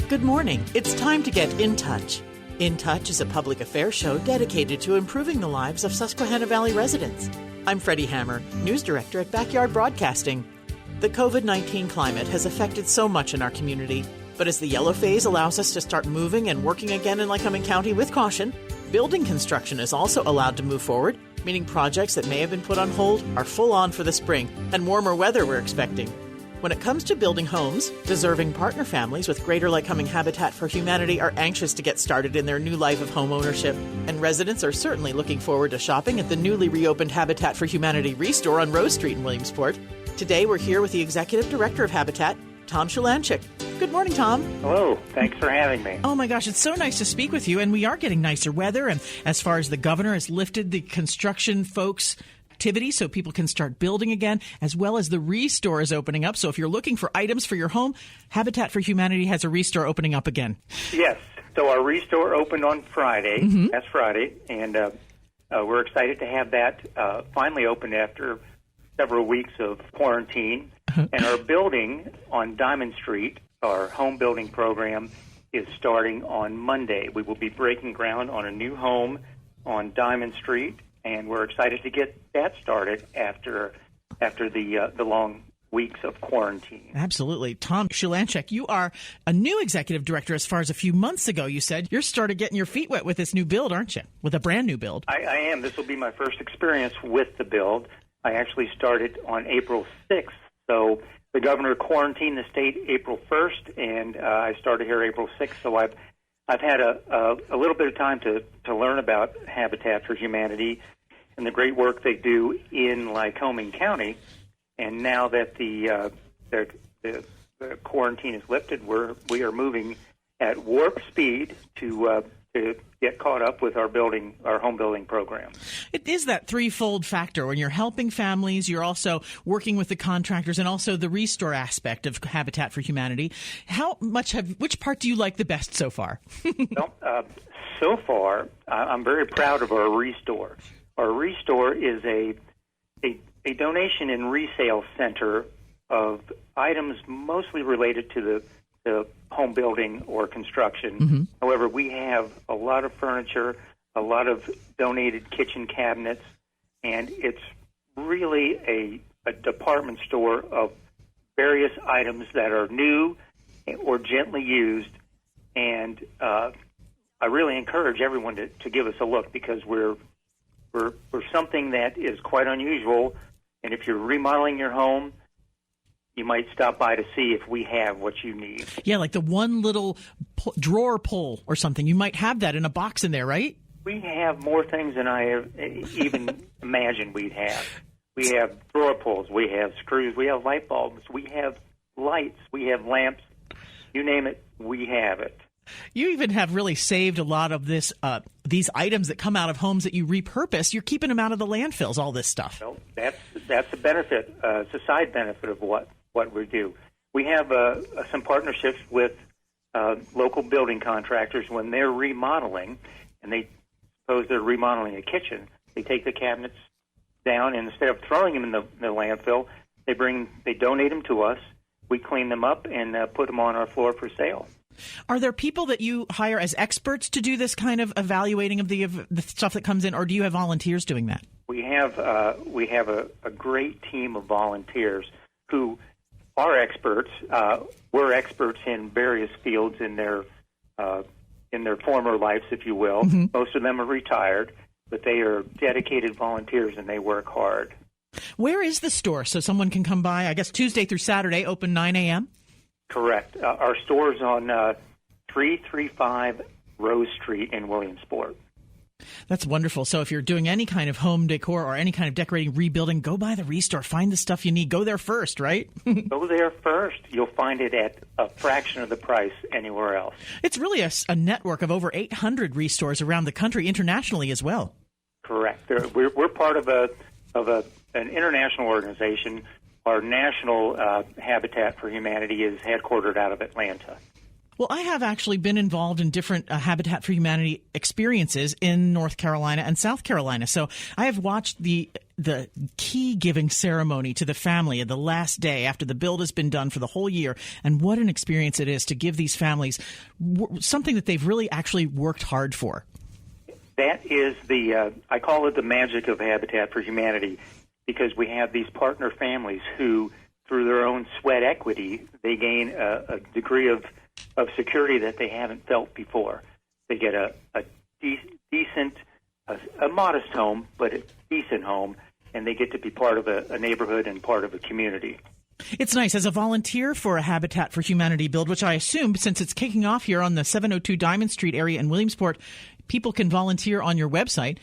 Good morning. It's time to get InTouch. InTouch is a public affairs show dedicated to improving the lives of Susquehanna Valley residents. I'm Freddi Hammer, news director at Backyard Broadcasting. The COVID-19 climate has affected so much in our community, but as the yellow phase allows us to start moving and working again in Lycoming County with caution, building construction is also allowed to move forward, meaning projects that may have been put on hold are full on for the spring and warmer weather we're expecting. When it comes to building homes, deserving partner families with Greater Lycoming Habitat for Humanity are anxious to get started in their new life of home ownership, and residents are certainly looking forward to shopping at the newly reopened Habitat for Humanity Restore on Rose Street in Williamsport. Today we're here with the Executive Director of Habitat, Tom Szulanczyk. Good morning, Tom. Hello. Thanks for having me. Oh my gosh, it's so nice to speak with you, and we are getting nicer weather, and as far as the governor has lifted the construction folks' activity so people can start building again, as well as the Restore is opening up. So if you're looking for items for your home, Habitat for Humanity has a Restore opening up again. Yes. So our Restore opened on Friday. That's Friday. And we're excited to have that finally open after several weeks of quarantine. And our building on Diamond Street, our home building program, is starting on Monday. We will be breaking ground on a new home on Diamond Street, and we're excited to get that started after the long weeks of quarantine. Absolutely. Tom Szulanczyk, you are a new executive director as far as a few months ago. You said you're started getting your feet wet with this new build, aren't you? With a brand new build. I am. This will be my first experience with the build. I actually started on April 6th. So the governor quarantined the state April 1st, and I started here April 6th. So I've had a little bit of time to learn about Habitat for Humanity and the great work they do in Lycoming County. And now that the quarantine is lifted, we are moving at warp speed to get caught up with our home building program. It is that threefold factor. When you're helping families, you're also working with the contractors and also the Restore aspect of Habitat for Humanity. Which part do you like the best so far? Well, so far, I'm very proud of our Restore. Our Restore is a donation and resale center of items mostly related to the home building or construction. However, we have a lot of furniture, a lot of donated kitchen cabinets, and it's really a department store of various items that are new or gently used. And I really encourage everyone to give us a look, because we're something that is quite unusual. And if you're remodeling your home, you might stop by to see if we have what you need. Yeah, like the one little drawer pull or something. You might have that in a box in there, right? We have more things than I have even imagined we'd have. We have drawer pulls. We have screws. We have light bulbs. We have lights. We have lamps. You name it, we have it. You even have really saved a lot of these items that come out of homes that you repurpose. You're keeping them out of the landfills, all this stuff. Well, that's a benefit. It's a side benefit of what we do. We have some partnerships with local building contractors. When they're remodeling, and suppose they're remodeling a kitchen, they take the cabinets down, and instead of throwing them in the landfill, they donate them to us. We clean them up and put them on our floor for sale. Are there people that you hire as experts to do this kind of evaluating of the stuff that comes in, or do you have volunteers doing that? We have a great team of volunteers who are experts. We're experts in various fields in their former lives, if you will. Most of them are retired, but they are dedicated volunteers and they work hard. Where is the store so someone can come by? I guess Tuesday through Saturday, open 9 a.m.? Correct. Our store is on 335 Rose Street in Williamsport. That's wonderful. So if you're doing any kind of home decor or any kind of decorating, rebuilding, go by the Restore. Find the stuff you need. Go there first, right? Go there first. You'll find it at a fraction of the price anywhere else. It's really a network of over 800 Restores around the country, internationally as well. Correct. We're part of an international organization. Our national Habitat for Humanity is headquartered out of Atlanta. Well, I have actually been involved in different Habitat for Humanity experiences in North Carolina and South Carolina. So I have watched the key giving ceremony to the family of the last day after the build has been done for the whole year. And what an experience it is to give these families something that they've really actually worked hard for. That is I call it the magic of Habitat for Humanity, because we have these partner families who, through their own sweat equity, they gain a degree of security that they haven't felt before. They get a decent, a modest home, but a decent home, and they get to be part of a neighborhood and part of a community. It's nice. As a volunteer for a Habitat for Humanity build, which I assume, since it's kicking off here on the 702 Diamond Street area in Williamsport, people can volunteer on your website.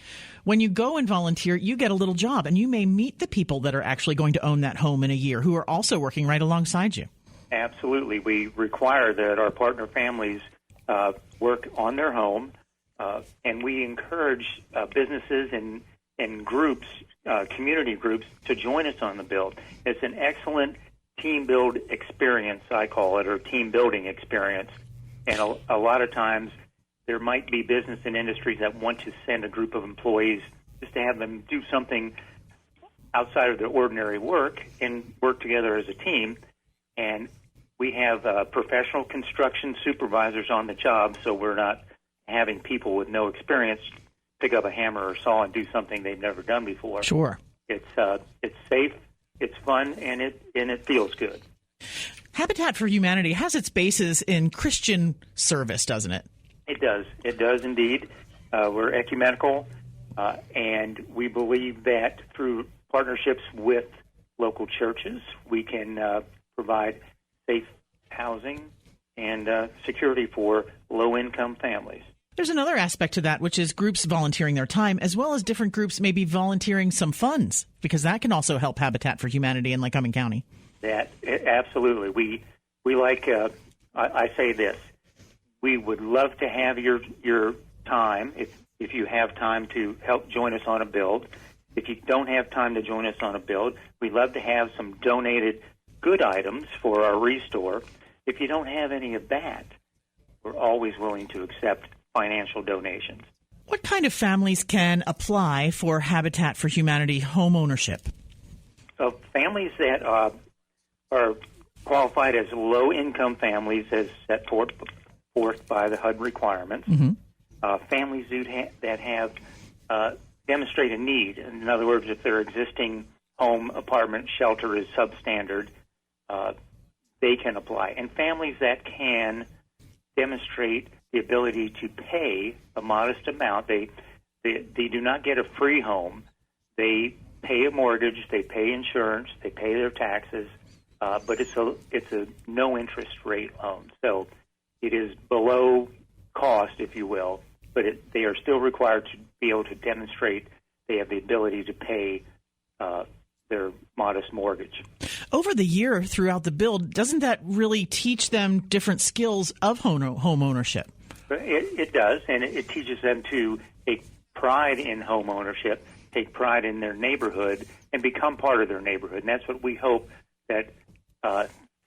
When you go and volunteer, you get a little job, and you may meet the people that are actually going to own that home in a year who are also working right alongside you. Absolutely. We require that our partner families work on their home, and we encourage businesses and groups, community groups, to join us on the build. It's an excellent team build experience, I call it, or team building experience. And a lot of times there might be business and industries that want to send a group of employees just to have them do something outside of their ordinary work and work together as a team. And we have professional construction supervisors on the job, so we're not having people with no experience pick up a hammer or saw and do something they've never done before. Sure. It's safe, it's fun, and it feels good. Habitat for Humanity has its basis in Christian service, doesn't it? It does. It does indeed. We're ecumenical, and we believe that through partnerships with local churches, we can provide safe housing and security for low-income families. There's another aspect to that, which is groups volunteering their time, as well as different groups maybe volunteering some funds, because that can also help Habitat for Humanity in Lycoming County. Absolutely. We like, I say this, we would love to have your time, if you have time to help join us on a build. If you don't have time to join us on a build, we'd love to have some donated good items for our restore. If you don't have any of that, we're always willing to accept financial donations. What kind of families can apply for Habitat for Humanity home ownership? So families that are qualified as low-income families, as set forth by the HUD requirements, families that have demonstrate a need. In other words, if their existing home, apartment, shelter is substandard, they can apply. And families that can demonstrate the ability to pay a modest amount. They do not get a free home. They pay a mortgage, they pay insurance, they pay their taxes, but it's a no interest rate loan. So it is below cost, if you will, but they are still required to be able to demonstrate they have the ability to pay their modest mortgage. Over the year throughout the build, doesn't that really teach them different skills of home ownership? It does, and it teaches them to take pride in home ownership, take pride in their neighborhood, and become part of their neighborhood. And that's what we hope that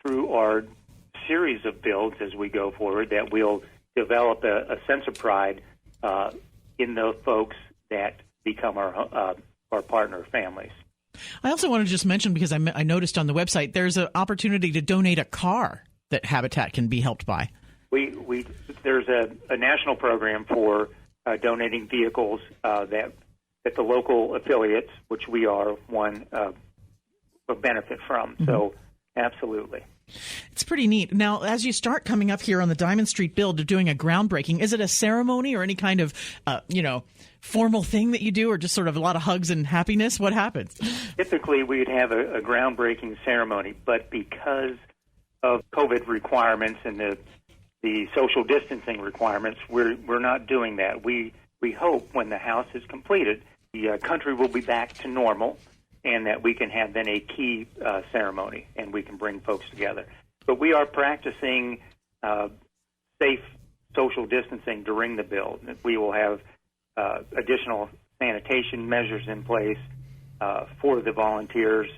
through our series of builds as we go forward, that we'll develop a sense of pride in the folks that become our partner families. I also want to just mention, because I noticed on the website, there's an opportunity to donate a car that Habitat can be helped by. There's a national program for donating vehicles that the local affiliates, which we are one, will benefit from. Mm-hmm. So, absolutely. It's pretty neat. Now, as you start coming up here on the Diamond Street build, doing a groundbreaking, is it a ceremony or any kind of, formal thing that you do, or just sort of a lot of hugs and happiness? What happens? Typically, we'd have a groundbreaking ceremony, but because of COVID requirements and the social distancing requirements, we're not doing that. We hope when the house is completed, the country will be back to normal, and that we can have then a key ceremony, and we can bring folks together. But we are practicing safe social distancing during the build. We will have additional sanitation measures in place for the volunteers.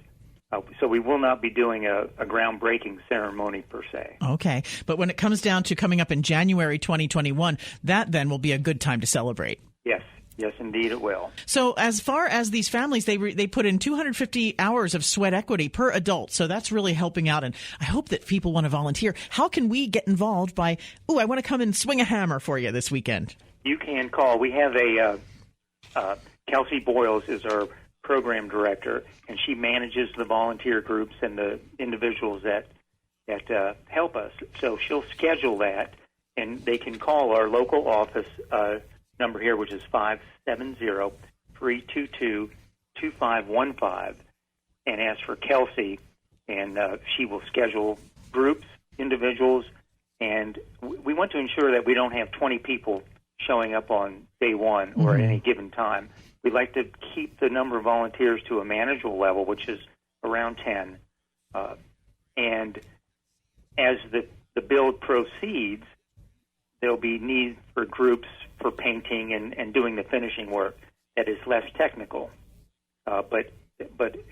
So we will not be doing a groundbreaking ceremony per se. Okay. But when it comes down to coming up in January 2021, that then will be a good time to celebrate. Yes. Yes, indeed it will. So as far as these families, they put in 250 hours of sweat equity per adult. So that's really helping out. And I hope that people want to volunteer. How can we get involved by, I want to come and swing a hammer for you this weekend? You can call. We have Kelsey Boyles is our program director, and she manages the volunteer groups and the individuals that help us. So she'll schedule that, and they can call our local office number here, which is 570-322-2515, and ask for Kelsey, and she will schedule groups, individuals, and we want to ensure that we don't have 20 people showing up on day one or at any given time. We'd like to keep the number of volunteers to a manageable level, which is around 10. And as the build proceeds, there'll be need for groups for painting and doing the finishing work that is less technical, but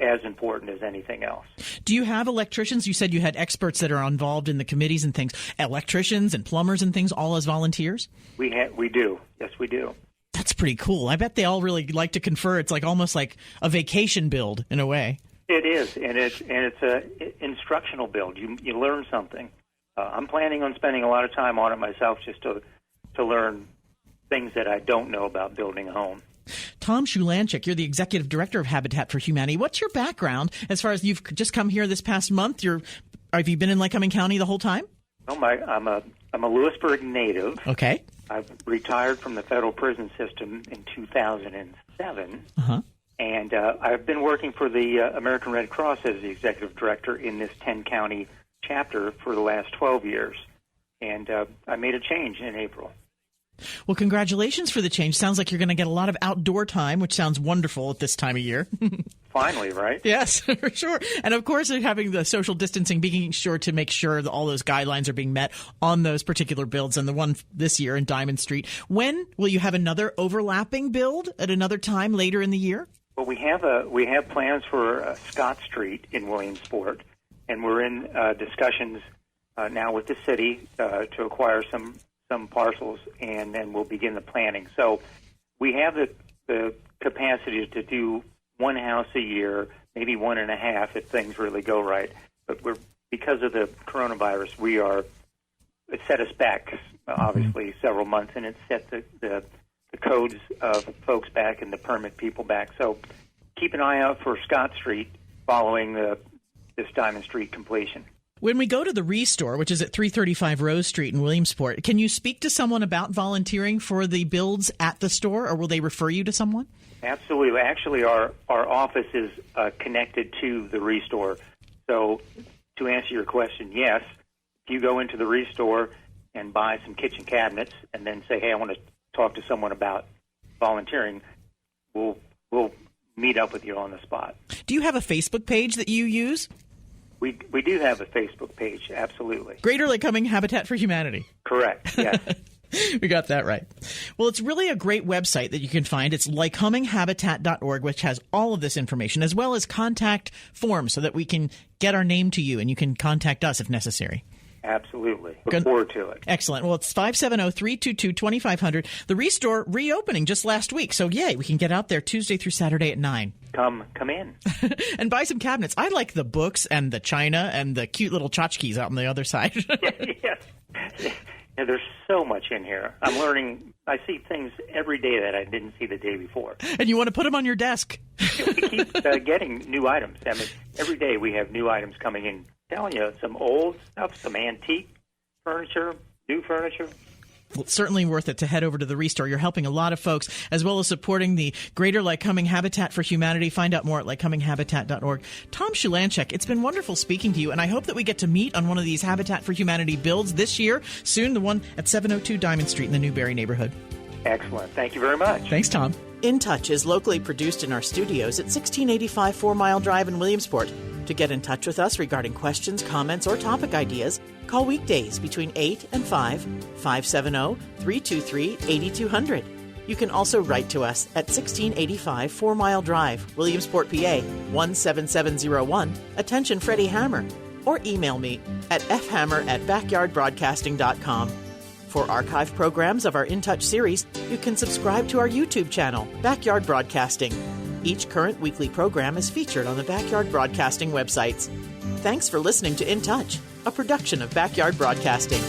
as important as anything else. Do you have electricians? You said you had experts that are involved in the committees and things, electricians and plumbers and things, all as volunteers? We do. Yes, we do. That's pretty cool. I bet they all really like to confer. It's like almost like a vacation build in a way. It is, and it's a instructional build. You learn something. I'm planning on spending a lot of time on it myself, just to learn things that I don't know about building a home. Tom Szulanczyk, you're the executive director of Habitat for Humanity. What's your background as far as you've just come here this past month? Have you been in Lycoming County the whole time? No, I'm a Lewisburg native. Okay. I've retired from the federal prison system in 2007, and I've been working for the American Red Cross as the executive director in this 10-county chapter for the last 12 years, and I made a change in April. Well, congratulations for the change. Sounds like you're going to get a lot of outdoor time, which sounds wonderful at this time of year. Finally, right? Yes, for sure. And of course, having the social distancing, being sure to make sure that all those guidelines are being met on those particular builds, and the one this year in Diamond Street. When will you have another overlapping build at another time later in the year? Well, we have plans for Scott Street in Williamsport, and we're in discussions now with the city to acquire some parcels, and then we'll begin the planning. So we have the capacity to do one house a year, maybe one and a half if things really go right. But because of the coronavirus, it set us back, obviously, several months, and it set the codes of folks back and the permit people back. So keep an eye out for Scott Street following this Diamond Street completion. When we go to the Restore, which is at 335 Rose Street in Williamsport, can you speak to someone about volunteering for the builds at the store, or will they refer you to someone? Absolutely. Actually, our office is connected to the Restore. So to answer your question, yes, if you go into the Restore and buy some kitchen cabinets and then say, hey, I want to talk to someone about volunteering, we'll meet up with you on the spot. Do you have a Facebook page that you use? We do have a Facebook page, absolutely. Greater Lycoming Habitat for Humanity. Correct, yes. We got that right. Well, it's really a great website that you can find. It's lycominghabitat.org, which has all of this information, as well as contact forms so that we can get our name to you and you can contact us if necessary. Absolutely. Look forward to it. Excellent. Well, it's 570-322-2500. The Restore reopening just last week. So, yay, we can get out there Tuesday through Saturday at 9. Come in. And buy some cabinets. I like the books and the china and the cute little tchotchkes out on the other side. Yes. Yeah, there's so much in here. I'm learning. I see things every day that I didn't see the day before. And you want to put them on your desk. We keep getting new items. I mean, every day we have new items coming in. I'm telling you, some old stuff, some antique furniture, new furniture. Well, it's certainly worth it to head over to the Restore. You're helping a lot of folks, as well as supporting the Greater Lycoming Habitat for Humanity. Find out more at lycominghabitat.org. Tom Szulanczyk, it's been wonderful speaking to you, and I hope that we get to meet on one of these Habitat for Humanity builds this year, soon, the one at 702 Diamond Street in the Newberry neighborhood. Excellent. Thank you very much. Thanks, Tom. InTouch is locally produced in our studios at 1685 4 Mile Drive in Williamsport. To get in touch with us regarding questions, comments, or topic ideas, call weekdays between 8 and 5, 570-323-8200. You can also write to us at 1685 4 Mile Drive, Williamsport, PA 17701. Attention Freddi Hammer. Or email me at fhammer@backyardbroadcasting.com. For archive programs of our InTouch series, you can subscribe to our YouTube channel, Backyard Broadcasting. Each current weekly program is featured on the Backyard Broadcasting websites. Thanks for listening to InTouch, a production of Backyard Broadcasting.